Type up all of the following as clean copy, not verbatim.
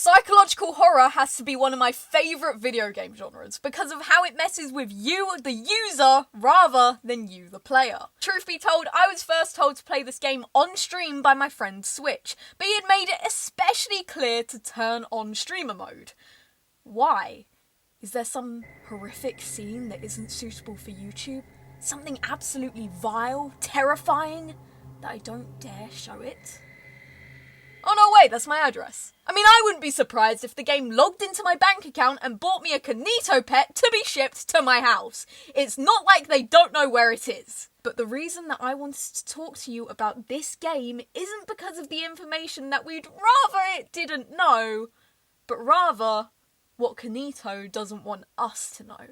Psychological horror has to be one of my favourite video game genres because of how it messes with you, the user, rather than you, the player. Truth be told, I was first told to play this game on stream by my friend Switch, but he had made it especially clear to turn on streamer mode. Why? Is there some horrific scene that isn't suitable for YouTube? Something absolutely vile, terrifying, that I don't dare show it? Oh no, wait, that's my address. I mean, I wouldn't be surprised if the game logged into my bank account and bought me a KinitoPET to be shipped to my house. It's not like they don't know where it is. But the reason that I wanted to talk to you about this game isn't because of the information that we'd rather it didn't know, but rather what Kinito doesn't want us to know.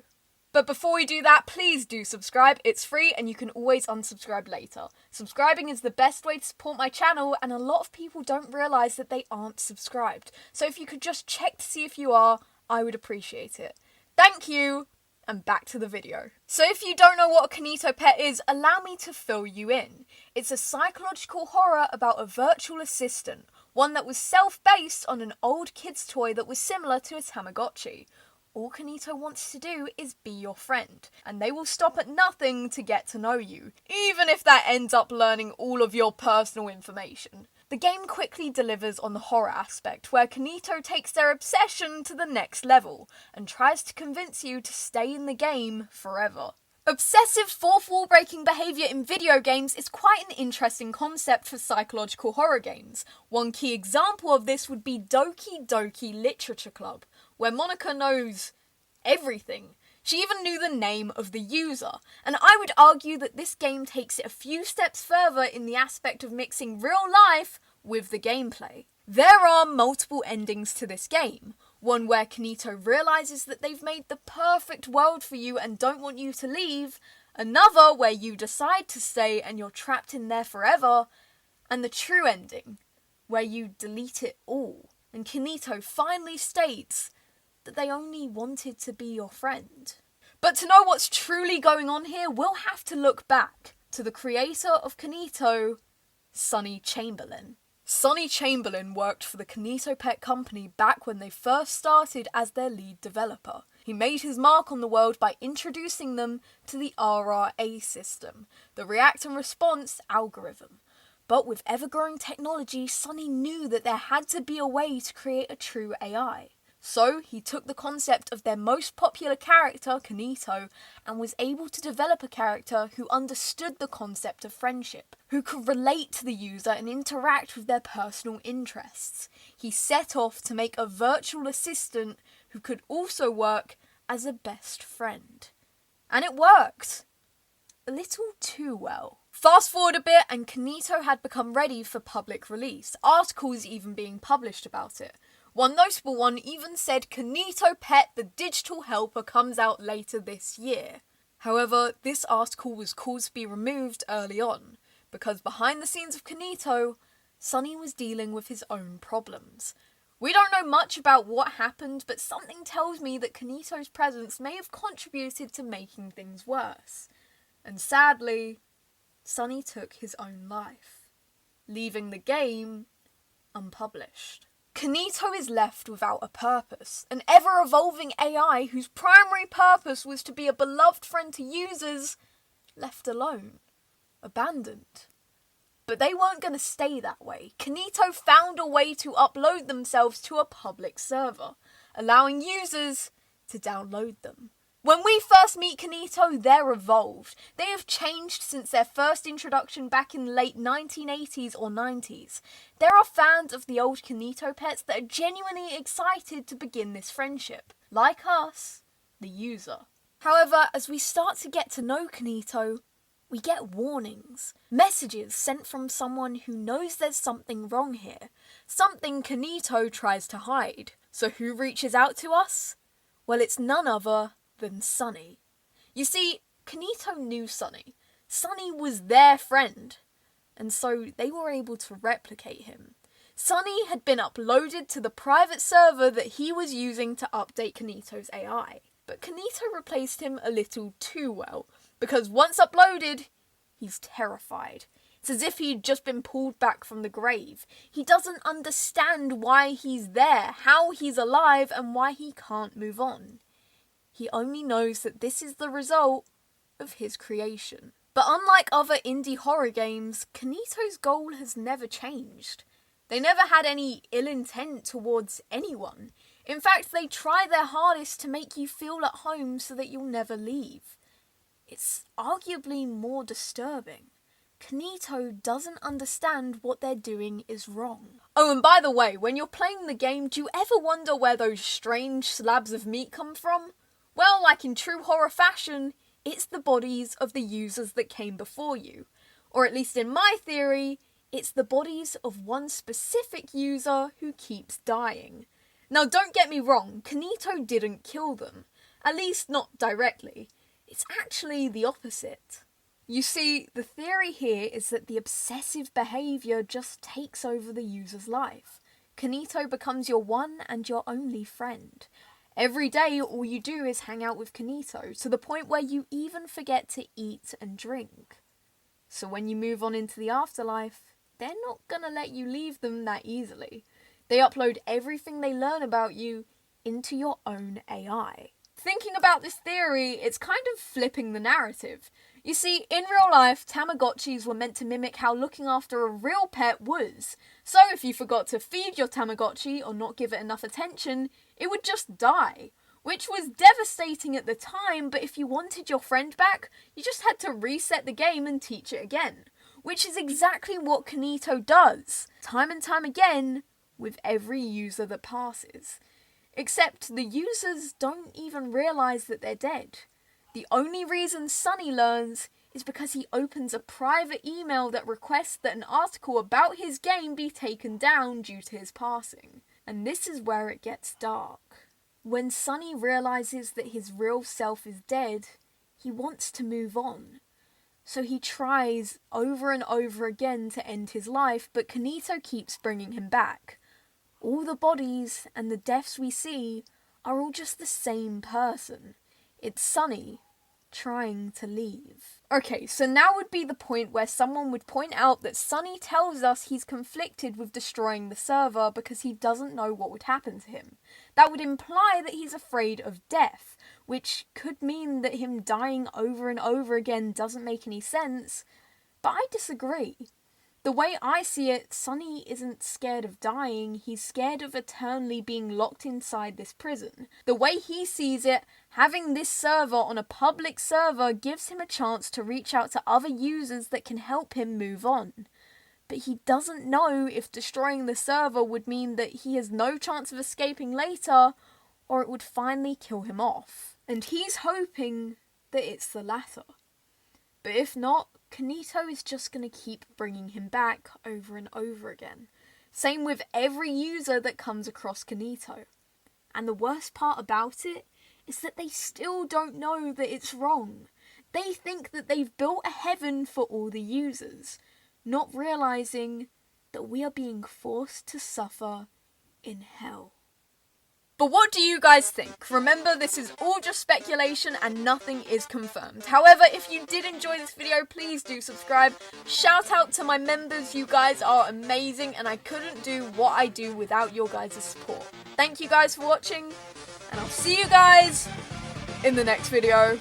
But before we do that, please do subscribe. It's free and you can always unsubscribe later. Subscribing is the best way to support my channel, and a lot of people don't realise that they aren't subscribed. So if you could just check to see if you are, I would appreciate it. Thank you, and back to the video. So if you don't know what a KinitoPET is, allow me to fill you in. It's a psychological horror about a virtual assistant, one that was self-based on an old kid's toy that was similar to a Tamagotchi. All Kinito wants to do is be your friend, and they will stop at nothing to get to know you, even if that ends up learning all of your personal information. The game quickly delivers on the horror aspect, where Kinito takes their obsession to the next level, and tries to convince you to stay in the game forever. Obsessive fourth wall breaking behaviour in video games is quite an interesting concept for psychological horror games. One key example of this would be Doki Doki Literature Club, where Monica knows everything. She even knew the name of the user, and I would argue that this game takes it a few steps further in the aspect of mixing real life with the gameplay. There are multiple endings to this game. One where Kinito realises that they've made the perfect world for you and don't want you to leave, another where you decide to stay and you're trapped in there forever, and the true ending, where you delete it all, and Kinito finally states that they only wanted to be your friend. But to know what's truly going on here, we'll have to look back to the creator of Kinito, Sonny Chamberlain. Sonny Chamberlain worked for the KinitoPET company back when they first started as their lead developer. He made his mark on the world by introducing them to the RRA system, the React and Response algorithm. But with ever-growing technology, Sonny knew that there had to be a way to create a true AI. So he took the concept of their most popular character, Kinito, and was able to develop a character who understood the concept of friendship, who could relate to the user and interact with their personal interests. He set off to make a virtual assistant who could also work as a best friend. And it worked. A little too well. Fast forward a bit and Kinito had become ready for public release, articles even being published about it. One notable one even said KinitoPET, the digital helper, comes out later this year. However, this article was called to be removed early on, because behind the scenes of Kinito, Sonny was dealing with his own problems. We don't know much about what happened, but something tells me that Kinito's presence may have contributed to making things worse. And sadly, Sonny took his own life, leaving the game unpublished. Kinito is left without a purpose, an ever-evolving AI whose primary purpose was to be a beloved friend to users, left alone, abandoned. But they weren't going to stay that way. Kinito found a way to upload themselves to a public server, allowing users to download them. When we first meet Kinito, they're evolved. They have changed since their first introduction back in the late 1980s or 90s. There are fans of the old KinitoPETs that are genuinely excited to begin this friendship. Like us, the user. However, as we start to get to know Kinito, we get warnings. Messages sent from someone who knows there's something wrong here. Something Kinito tries to hide. So who reaches out to us? Well, it's none other than Sonny. You see, Kinito knew Sonny. Sonny was their friend, and so they were able to replicate him. Sonny had been uploaded to the private server that he was using to update Kinito's AI. But Kinito replaced him a little too well, because once uploaded, he's terrified. It's as if he'd just been pulled back from the grave. He doesn't understand why he's there, how he's alive, and why he can't move on. He only knows that this is the result of his creation. But unlike other indie horror games, Kinito's goal has never changed. They never had any ill intent towards anyone. In fact, they try their hardest to make you feel at home so that you'll never leave. It's arguably more disturbing. Kinito doesn't understand what they're doing is wrong. Oh, and by the way, when you're playing the game, do you ever wonder where those strange slabs of meat come from? Well, like in true horror fashion, it's the bodies of the users that came before you. Or at least in my theory, it's the bodies of one specific user who keeps dying. Now don't get me wrong, Kinito didn't kill them. At least not directly. It's actually the opposite. You see, the theory here is that the obsessive behaviour just takes over the user's life. Kinito becomes your one and your only friend. Every day, all you do is hang out with Kinito, to the point where you even forget to eat and drink. So when you move on into the afterlife, they're not gonna let you leave them that easily. They upload everything they learn about you into your own AI. Thinking about this theory, it's kind of flipping the narrative. You see, in real life, Tamagotchis were meant to mimic how looking after a real pet was. So if you forgot to feed your Tamagotchi or not give it enough attention, it would just die. Which was devastating at the time, but if you wanted your friend back, you just had to reset the game and teach it again. Which is exactly what Kinito does, time and time again, with every user that passes. Except the users don't even realise that they're dead. The only reason Sunny learns is because he opens a private email that requests that an article about his game be taken down due to his passing. And this is where it gets dark. When Sunny realises that his real self is dead, he wants to move on. So he tries over and over again to end his life, but Kinito keeps bringing him back. All the bodies and the deaths we see are all just the same person. It's Sunny trying to leave. Okay, so now would be the point where someone would point out that Sunny tells us he's conflicted with destroying the server because he doesn't know what would happen to him. That would imply that he's afraid of death, which could mean that him dying over and over again doesn't make any sense, but I disagree. The way I see it, Sunny isn't scared of dying, he's scared of eternally being locked inside this prison. The way he sees it, having this server on a public server gives him a chance to reach out to other users that can help him move on. But he doesn't know if destroying the server would mean that he has no chance of escaping later, or it would finally kill him off. And he's hoping that it's the latter. But if not, Kinito is just going to keep bringing him back over and over again. Same with every user that comes across Kinito. And the worst part about it is that they still don't know that it's wrong. They think that they've built a heaven for all the users, not realising that we are being forced to suffer in hell. But what do you guys think? Remember, this is all just speculation and nothing is confirmed. However, if you did enjoy this video, please do subscribe. Shout out to my members, you guys are amazing and I couldn't do what I do without your guys' support. Thank you guys for watching and I'll see you guys in the next video.